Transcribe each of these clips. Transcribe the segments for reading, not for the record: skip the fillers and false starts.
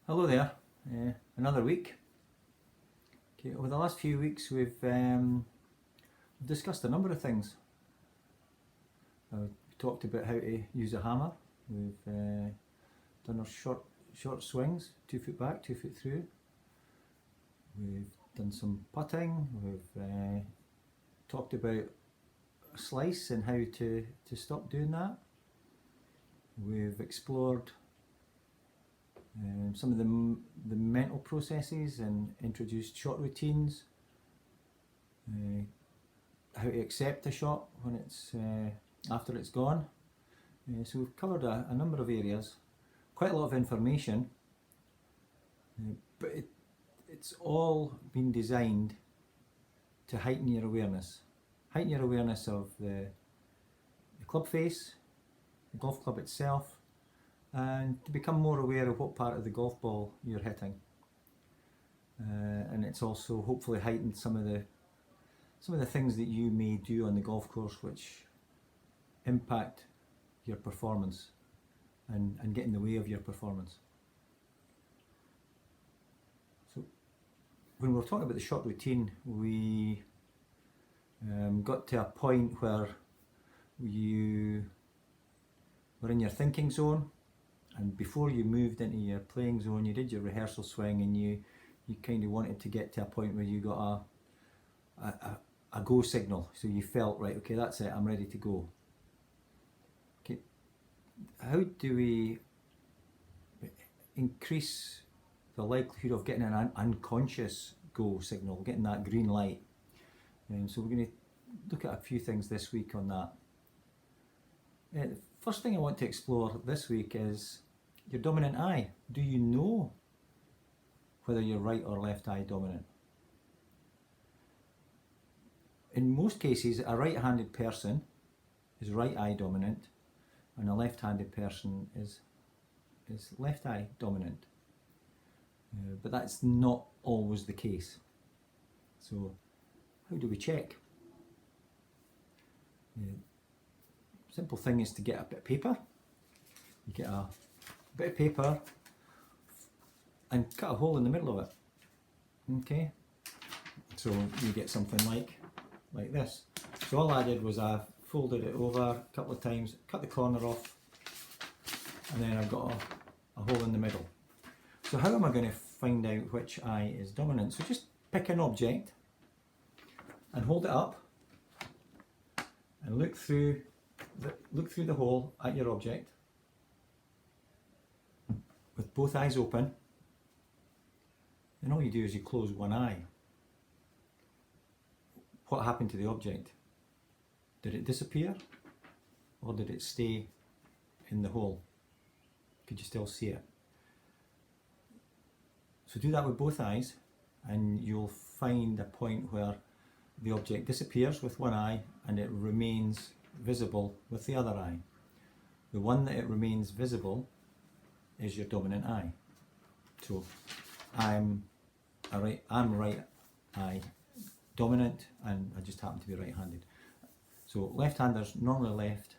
Hello there. Another week. Okay, over the last few weeks, we've discussed a number of things. We talked about how to use a hammer. We've done our short swings, 2 foot back, 2 foot through. We've done some putting. We've talked about a slice and how to stop doing that. We've explored some of the mental processes and introduced shot routines, how to accept a shot when it's after it's gone. So we've covered a number of areas, quite a lot of information, but it's all been designed to heighten your awareness. Heighten your awareness of the club face, the golf club itself, and to become more aware of what part of the golf ball you're hitting. And it's also hopefully heightened some of the things that you may do on the golf course which impact your performance and get in the way of your performance. So when we were talking about the shot routine, we got to a point where you were in your thinking zone, and before you moved into your playing zone, you did your rehearsal swing, and you kind of wanted to get to a point where you got a go signal. So you felt, right, okay, that's it, I'm ready to go. Okay, how do we increase the likelihood of getting an unconscious go signal, getting that green light? And so we're going to look at a few things this week on that. The first thing I want to explore this week is your dominant eye. Do you know whether you're right or left eye dominant? In most cases, a right-handed person is right eye dominant, and a left-handed person is left eye dominant. But that's not always the case. So how do we check? Simple thing is to get a bit of paper. You get a bit of paper and cut a hole in the middle of it. Okay, so you get something like this. So all I did was I folded it over a couple of times, cut the corner off, and then I've got a hole in the middle. So how am I going to find out which eye is dominant? So just pick an object and hold it up and look through the hole at your object with both eyes open, and all you do is you close one eye. What happened to the object? Did it disappear, or did it stay in the hole? Could you still see it? So do that with both eyes, and you'll find a point where the object disappears with one eye and it remains visible with the other eye. The one that it remains visible is your dominant eye. So I'm right eye dominant, and I just happen to be right-handed. So left-handers normally left,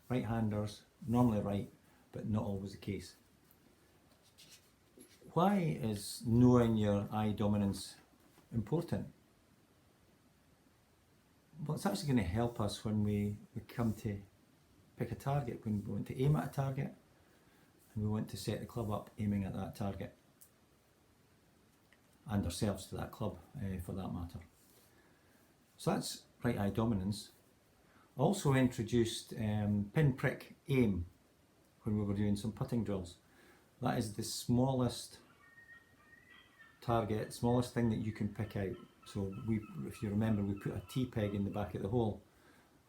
right-handers normally right, but not always the case. Why is knowing your eye dominance important? Well, it's actually going to help us when we come to pick a target, when we want to aim at a target and we want to set the club up aiming at that target, and ourselves to that club for that matter. So that's right eye dominance. Also introduced pinprick aim when we were doing some putting drills. That is the smallest target, smallest thing that you can pick out. So if you remember, we put a T-peg in the back of the hole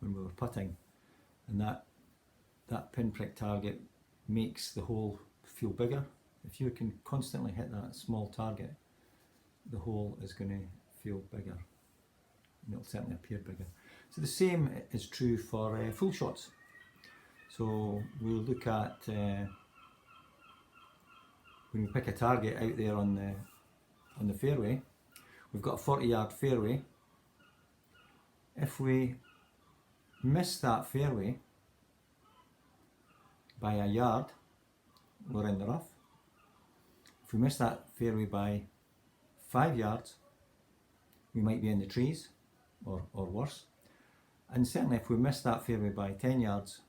when we were putting, and that pinprick target makes the hole feel bigger. If you can constantly hit that small target, the hole is going to feel bigger, and it'll certainly appear bigger. So the same is true for full shots. So we'll look at when we pick a target out there on the fairway. We've got a 40-yard fairway. If we miss that fairway by a yard, we're in the rough. If we miss that fairway by 5 yards, we might be in the trees or worse. And certainly if we miss that fairway by 10 yards,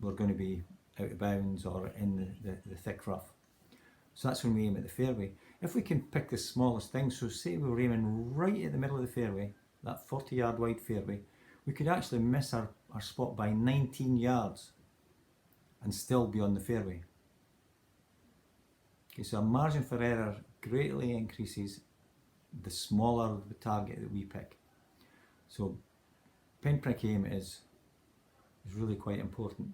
we're going to be out of bounds or in the thick rough. So that's when we aim at the fairway. If we can pick the smallest thing, so say we were aiming right at the middle of the fairway, that 40-yard wide fairway, we could actually miss our spot by 19 yards and still be on the fairway. Okay, so our margin for error greatly increases the smaller the target that we pick. So pinprick aim is really quite important.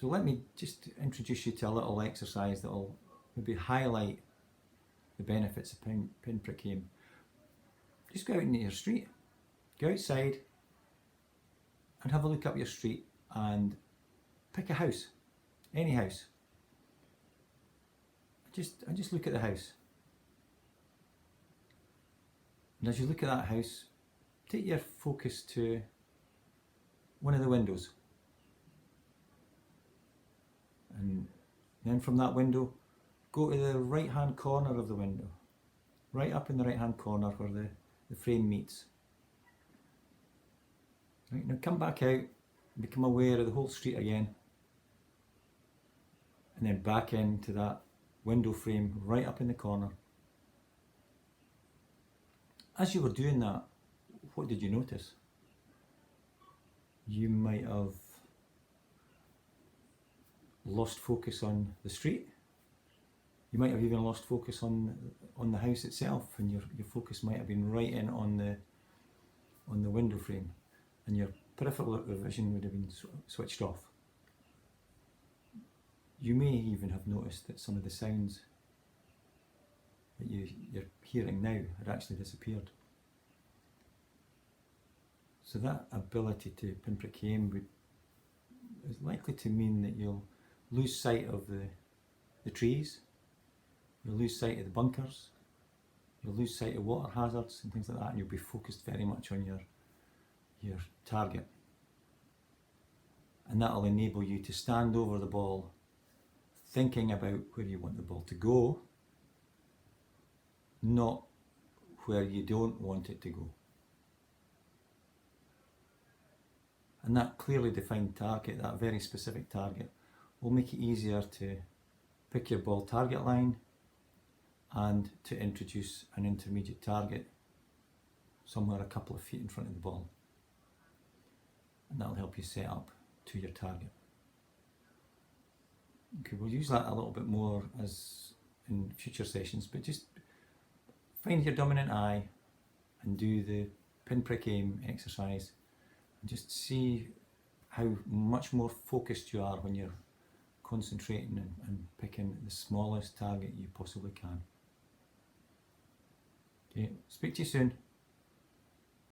So let me just introduce you to a little exercise that will maybe highlight the benefits of pinprick aim. Just go out into your street, go outside and have a look up your street and pick a house, any house. Just look at the house. And as you look at that house, take your focus to one of the windows. And then from that window, go to the right hand corner of the window. Right up in the right hand corner where the frame meets. Right, now come back out, become aware of the whole street again. And then back into that window frame right up in the corner. As you were doing that, what did you notice? You might have lost focus on the street. You might have even lost focus on the house itself, and your focus might have been right in on the window frame, and your peripheral vision would have been switched off. You may even have noticed that some of the sounds that you're hearing now had actually disappeared. So that ability to pinprick aim is likely to mean that you'll lose sight of the trees, you'll lose sight of the bunkers, you'll lose sight of water hazards and things like that, and you'll be focused very much on your target. And that'll enable you to stand over the ball thinking about where you want the ball to go, not where you don't want it to go. And that clearly defined target, that very specific target, will make it easier to pick your ball target line and to introduce an intermediate target somewhere a couple of feet in front of the ball. And that'll help you set up to your target. Okay, we'll use that a little bit more as in future sessions, but just find your dominant eye and do the pinprick aim exercise and just see how much more focused you are when you're concentrating and picking the smallest target you possibly can. Okay, speak to you soon.